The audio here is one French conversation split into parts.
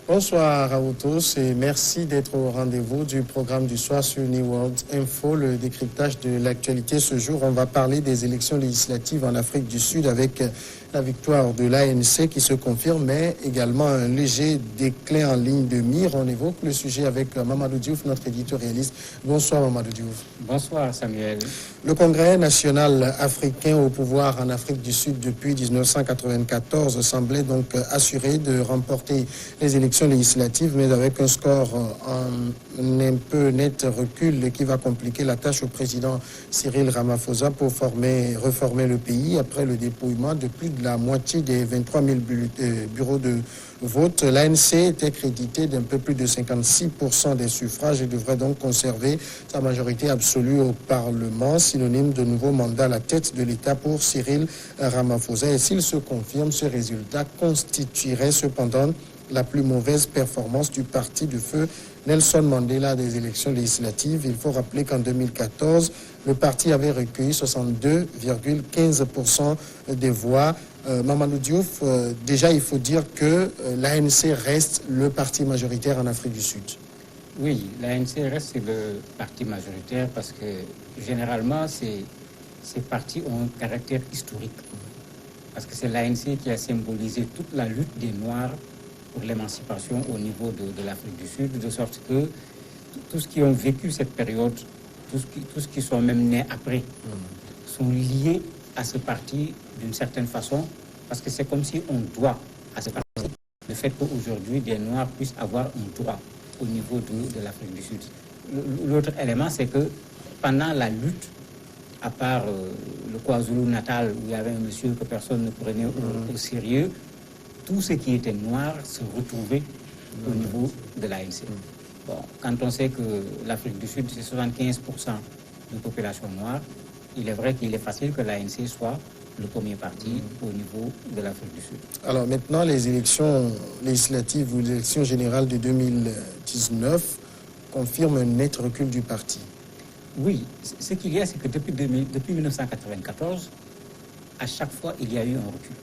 Bonsoir à vous tous et merci d'être au rendez-vous du programme du soir sur New World Info, le décryptage de l'actualité. Ce jour, on va parler des élections législatives en Afrique du Sud avec la victoire de l'ANC qui se confirme, mais également un léger déclin en ligne de mire. On évoque le sujet avec Mamadou Diouf, notre éditorialiste. Bonsoir Mamadou Diouf. Bonsoir Samuel. Le Congrès national africain au pouvoir en Afrique du Sud depuis 1994 semblait donc assuré de remporter les élections législatives, mais avec un score en un peu net recul qui va compliquer la tâche au président Cyril Ramaphosa pour reformer le pays après le dépouillement de plus de la moitié des 23 000 bureaux de vote. L'ANC était crédité d'un peu plus de 56% des suffrages et devrait donc conserver sa majorité absolue au Parlement, synonyme de nouveau mandat à la tête de l'État pour Cyril Ramaphosa. Et s'il se confirme, ce résultat constituerait cependant la plus mauvaise performance du parti du feu Nelson Mandela des élections législatives. Il faut rappeler qu'en 2014, le parti avait recueilli 62,15% des voix. Mamadou Diouf, déjà il faut dire que l'ANC reste le parti majoritaire en Afrique du Sud. Oui, l'ANC reste le parti majoritaire parce que généralement ces partis ont un caractère historique. Parce que c'est l'ANC qui a symbolisé toute la lutte des Noirs pour l'émancipation au niveau de l'Afrique du Sud, de sorte que tous ceux qui ont vécu cette période, tous ceux qui sont même nés après, sont liés à ce parti d'une certaine façon, parce que c'est comme si on doit à ce parti le fait qu'aujourd'hui des Noirs puissent avoir un droit au niveau de l'Afrique du Sud. L'autre élément, c'est que pendant la lutte, à part le KwaZulu-Natal, où il y avait un monsieur que personne ne prenait au sérieux, tous ceux qui étaient noirs se retrouvaient au niveau de l'ANC. Bon, quand on sait que l'Afrique du Sud, c'est 75% de population noire, il est vrai qu'il est facile que l'ANC soit le premier parti au niveau de l'Afrique du Sud. Alors maintenant, les élections législatives ou les élections générales de 2019 confirment un net recul du parti. Oui, ce qu'il y a, c'est que depuis 1994, à chaque fois, il y a eu un recul.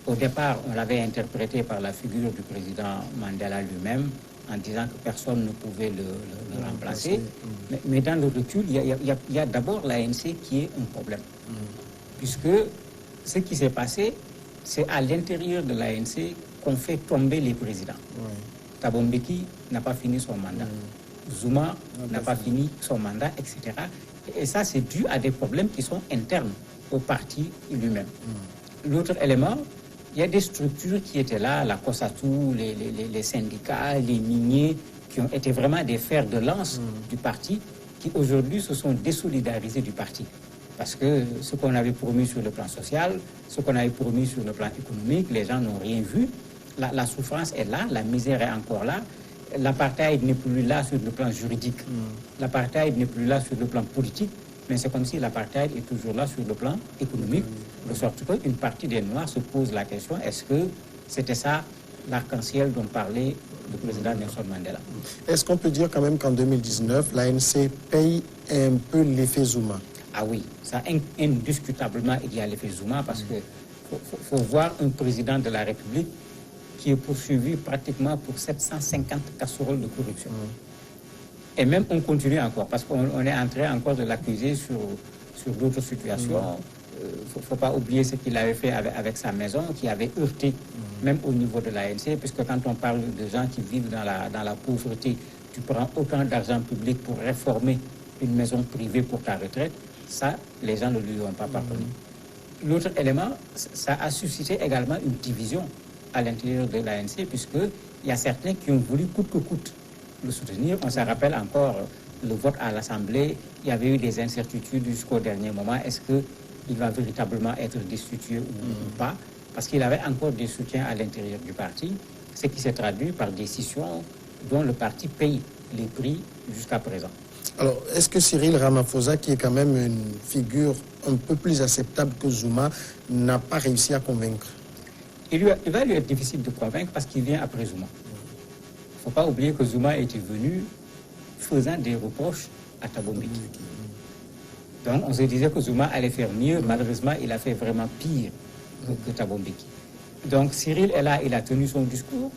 Au départ, on l'avait interprété par la figure du président Mandela lui-même, en disant que personne ne pouvait le remplacer. Mais dans le recul, il y a d'abord l'ANC qui est un problème. Puisque ce qui s'est passé, c'est à l'intérieur de l'ANC qu'on fait tomber les présidents. Thabo Mbeki n'a pas fini son mandat. Zuma n'a pas fini son mandat, etc. Et ça, c'est dû à des problèmes qui sont internes au parti lui-même. L'autre élément, il y a des structures qui étaient là, la COSATU, les syndicats, les miniers, qui ont été vraiment des fers de lance du parti, qui aujourd'hui se sont désolidarisés du parti. Parce que ce qu'on avait promis sur le plan social, ce qu'on avait promis sur le plan économique, les gens n'ont rien vu. La souffrance est là, la misère est encore là. L'apartheid n'est plus là sur le plan juridique. L'apartheid n'est plus là sur le plan politique. Mais c'est comme si l'apartheid est toujours là sur le plan économique, de sorte qu'une partie des Noirs se pose la question, est-ce que c'était ça l'arc-en-ciel dont parlait le président Nelson Mandela? Est-ce qu'on peut dire quand même qu'en 2019, l'ANC paye un peu l'effet Zuma? Ah oui, ça indiscutablement il y a l'effet Zuma parce que faut voir un président de la République qui est poursuivi pratiquement pour 750 casseroles de corruption. Et même on continue encore, parce qu'on est en train encore de l'accuser sur d'autres situations. Il ne faut pas oublier ce qu'il avait fait avec sa maison, qui avait heurté, même au niveau de l'ANC, puisque quand on parle de gens qui vivent dans la pauvreté, tu prends autant d'argent public pour réformer une maison privée pour ta retraite, ça, les gens ne lui ont pas pardonné. L'autre élément, ça a suscité également une division à l'intérieur de l'ANC, puisqu'il y a certains qui ont voulu coûte que coûte le soutenir. On se rappelle encore le vote à l'Assemblée, il y avait eu des incertitudes jusqu'au dernier moment. Est-ce qu'il va véritablement être destitué ou pas? Parce qu'il avait encore des soutiens à l'intérieur du parti, ce qui s'est traduit par des scissions dont le parti paye les prix jusqu'à présent. Alors, est-ce que Cyril Ramaphosa, qui est quand même une figure un peu plus acceptable que Zuma, n'a pas réussi à convaincre? Il va lui être difficile de convaincre parce qu'il vient après Zuma. Il ne faut pas oublier que Zuma était venu faisant des reproches à Thabo Mbeki. Donc on se disait que Zuma allait faire mieux. Malheureusement, il a fait vraiment pire que Thabo Mbeki. Donc Cyril est là, il a tenu son discours.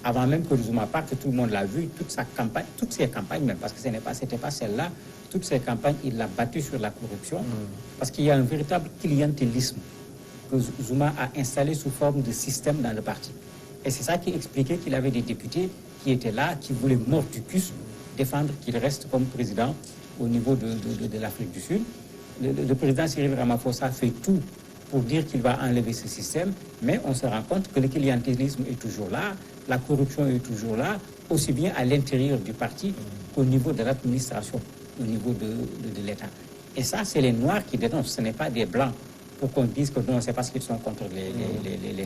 avant même que Zuma parte, tout le monde l'a vu, toutes ses campagnes même, parce que c'était pas celle-là, toutes ces campagnes, il l'a battu sur la corruption, parce qu'il y a un véritable clientélisme que Zuma a installé sous forme de système dans le parti. Et c'est ça qui expliquait qu'il avait des députés qui étaient là, qui voulaient mordicus défendre qu'il reste comme président au niveau de l'Afrique du Sud. Le président Cyril Ramaphosa fait tout pour dire qu'il va enlever ce système, mais on se rend compte que le clientélisme est toujours là, la corruption est toujours là, aussi bien à l'intérieur du parti qu'au niveau de l'administration, au niveau de l'État. Et ça, c'est les Noirs qui dénoncent, ce n'est pas des Blancs. Pour qu'on dise que non, c'est parce qu'ils sont contre les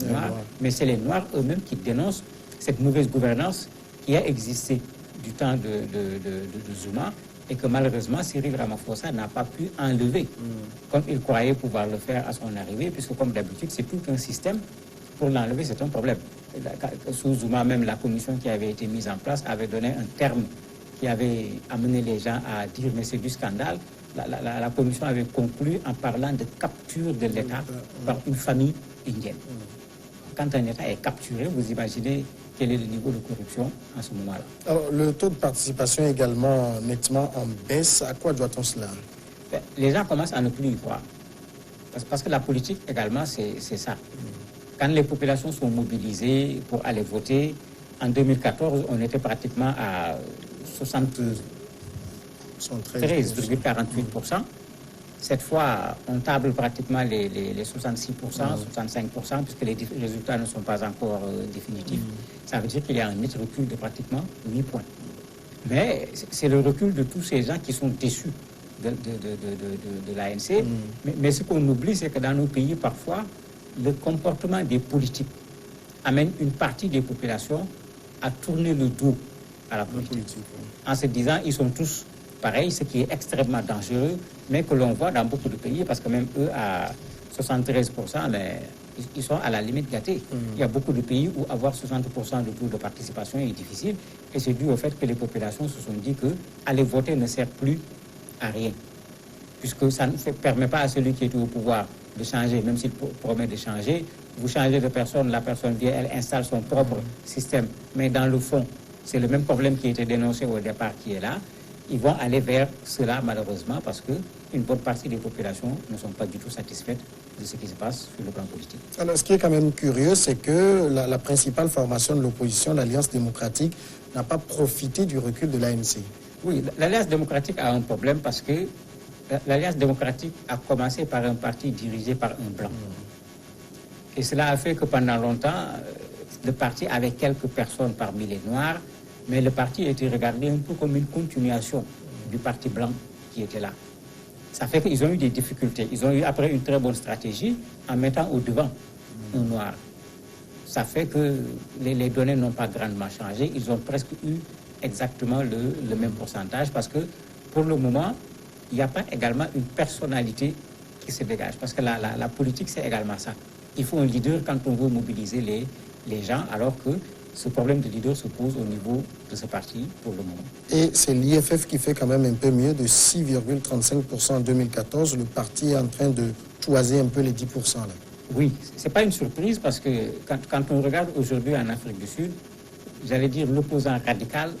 Noirs, mais c'est les Noirs eux-mêmes qui dénoncent cette mauvaise gouvernance qui a existé du temps de Zuma et que malheureusement Cyril Ramaphosa n'a pas pu enlever comme il croyait pouvoir le faire à son arrivée, puisque comme d'habitude, c'est tout un système. Pour l'enlever, c'est un problème. Sous Zuma, même la commission qui avait été mise en place avait donné un terme qui avait amené les gens à dire mais c'est du scandale. La commission avait conclu en parlant de capture de l'État par une famille indienne. Quand un État est capturé, vous imaginez quel est le niveau de corruption en ce moment-là. Alors, le taux de participation est également nettement en baisse. À quoi doit-on cela? Les gens commencent à ne plus y croire. Parce que la politique également, c'est ça. Quand les populations sont mobilisées pour aller voter, en 2014, on était pratiquement à 73,48%. Cette fois, on table pratiquement les 66%, 65%, puisque les résultats ne sont pas encore définitifs. Ça veut dire qu'il y a un net recul de pratiquement 8 points. Mais c'est le recul de tous ces gens qui sont déçus de l'ANC. Mais ce qu'on oublie, c'est que dans nos pays, parfois, le comportement des politiques amène une partie des populations à tourner le dos à la politique. En se disant, ils sont tous pareils, ce qui est extrêmement dangereux, mais que l'on voit dans beaucoup de pays, parce que même eux, à 73%, mais ils sont à la limite gâtés. Il y a beaucoup de pays où avoir 60% de taux de participation est difficile, et c'est dû au fait que les populations se sont dit que aller voter ne sert plus à rien, puisque ça ne permet pas à celui qui est au pouvoir de changer, même s'il promet de changer. Vous changez de personne, la personne vient, elle installe son propre système, mais dans le fond, c'est le même problème qui a été dénoncé au départ qui est là. Ils vont aller vers cela malheureusement parce qu'une bonne partie des populations ne sont pas du tout satisfaites de ce qui se passe sur le plan politique. Alors, ce qui est quand même curieux, c'est que la principale formation de l'opposition, l'Alliance démocratique, n'a pas profité du recul de l'ANC. Oui, l'Alliance démocratique a un problème parce que l'Alliance démocratique a commencé par un parti dirigé par un blanc. Et cela a fait que pendant longtemps, le parti avait quelques personnes parmi les Noirs, mais le parti était regardé un peu comme une continuation du parti blanc qui était là. Ça fait qu'ils ont eu des difficultés. Ils ont eu après une très bonne stratégie en mettant au devant un Noir. Ça fait que les données n'ont pas grandement changé. Ils ont presque eu exactement le même pourcentage parce que pour le moment, il n'y a pas également une personnalité qui se dégage. Parce que la politique, c'est également ça. Il faut un leader quand on veut mobiliser les gens, alors que ce problème de leader se pose au niveau de ce parti pour le moment. Et c'est l'IFF qui fait quand même un peu mieux, de 6,35% en 2014. Le parti est en train de toiser un peu les 10% là. Oui, ce n'est pas une surprise parce que quand on regarde aujourd'hui en Afrique du Sud, j'allais dire l'opposant radical,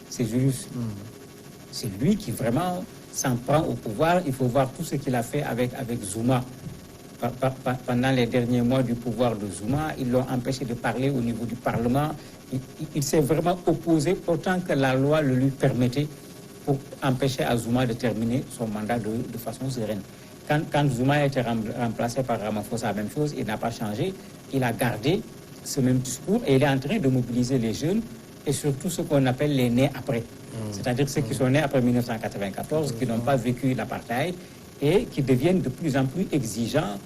c'est Julius. C'est lui qui vraiment s'en prend au pouvoir. Il faut voir tout ce qu'il a fait avec Zuma. Pendant les derniers mois du pouvoir de Zuma, ils l'ont empêché de parler au niveau du Parlement. Il s'est vraiment opposé autant que la loi le lui permettait pour empêcher à Zuma de terminer son mandat de façon sereine. Quand Zuma a été remplacé par Ramaphosa, la même chose, il n'a pas changé. Il a gardé ce même discours et il est en train de mobiliser les jeunes et surtout ce qu'on appelle les nés après. C'est-à-dire ceux qui sont nés après 1994, qui n'ont pas vécu l'apartheid et qui deviennent de plus en plus exigeants,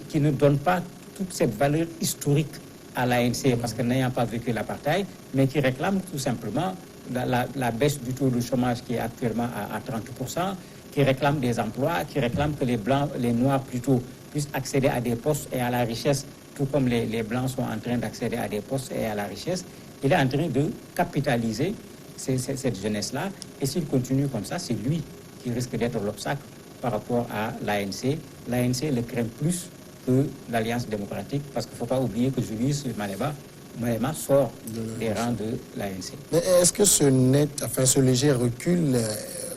qui ne donnent pas toute cette valeur historique à l'ANC parce que n'ayant pas vécu l'apartheid, mais qui réclament tout simplement la baisse du taux de chômage qui est actuellement à 30%, qui réclament des emplois, qui réclament que les Blancs, les Noirs plutôt, puissent accéder à des postes et à la richesse, tout comme les Blancs sont en train d'accéder à des postes et à la richesse. Il est en train de capitaliser cette jeunesse-là. Et s'il continue comme ça, c'est lui qui risque d'être l'obstacle par rapport à l'ANC. L'ANC le craint plus que l'Alliance démocratique, parce qu'il ne faut pas oublier que Julius Malema Malema sort des rangs de l'ANC. Mais est-ce que ce léger recul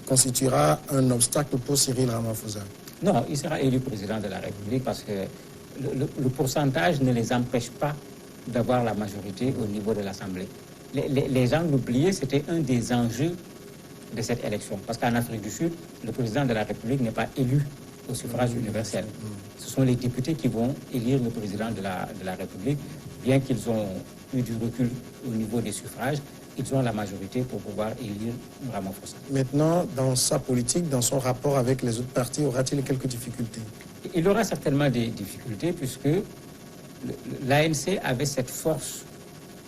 constituera un obstacle pour Cyril Ramaphosa? Non, il sera élu président de la République parce que le pourcentage ne les empêche pas d'avoir la majorité au niveau de l'Assemblée. Les gens l'oubliaient, c'était un des enjeux de cette élection. Parce qu'en Afrique du Sud, le président de la République n'est pas élu au suffrage universel. Ce sont les députés qui vont élire le président de la République. Bien qu'ils ont eu du recul au niveau des suffrages, ils ont la majorité pour pouvoir élire Ramaphosa. Maintenant, dans sa politique, dans son rapport avec les autres partis, aura-t-il quelques difficultés? Il aura certainement des difficultés puisque l'ANC avait cette force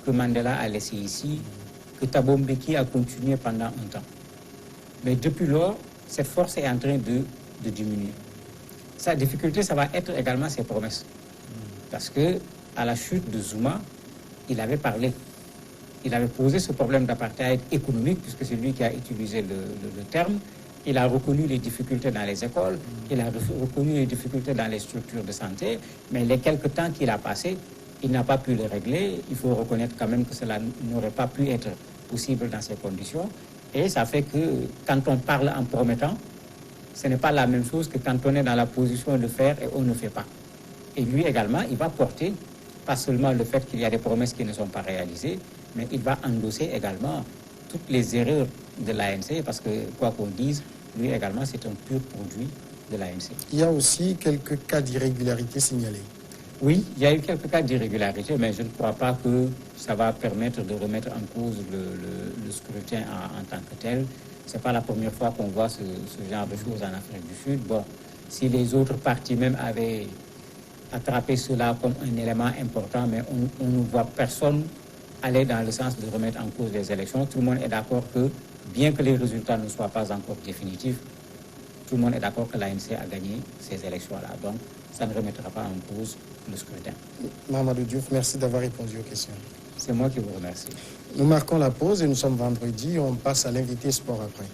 que Mandela a laissée ici, que Thabo Mbeki a continué pendant un temps. Mais depuis lors, cette force est en train de diminuer. Sa difficulté, ça va être également ses promesses. Parce que à la chute de Zuma, il avait parlé. Il avait posé ce problème d'apartheid économique, puisque c'est lui qui a utilisé le terme. Il a reconnu les difficultés dans les écoles, il a reconnu les difficultés dans les structures de santé, mais les quelques temps qu'il a passé, il n'a pas pu les régler. Il faut reconnaître quand même que cela n'aurait pas pu être possible dans ces conditions. Et ça fait que quand on parle en promettant, ce n'est pas la même chose que quand on est dans la position de faire et on ne fait pas. Et lui également, il va porter pas seulement le fait qu'il y a des promesses qui ne sont pas réalisées, mais il va endosser également toutes les erreurs de l'ANC, parce que, quoi qu'on dise, lui également, c'est un pur produit de l'ANC. Il y a aussi quelques cas d'irrégularité signalés. Oui, il y a eu quelques cas d'irrégularité, mais je ne crois pas que ça va permettre de remettre en cause le scrutin en tant que tel. Ce n'est pas la première fois qu'on voit ce genre de choses en Afrique du Sud. Bon, si les autres partis même avaient attrapé cela comme un élément important, mais on ne voit personne aller dans le sens de remettre en cause les élections. Tout le monde est d'accord que, bien que les résultats ne soient pas encore définitifs, tout le monde est d'accord que l'ANC a gagné ces élections-là. Donc, ça ne remettra pas en cause le scrutin. Mahamadou Diouf, merci d'avoir répondu aux questions. C'est moi qui vous remercie. Nous marquons la pause et nous sommes vendredi. On passe à l'invité sport après.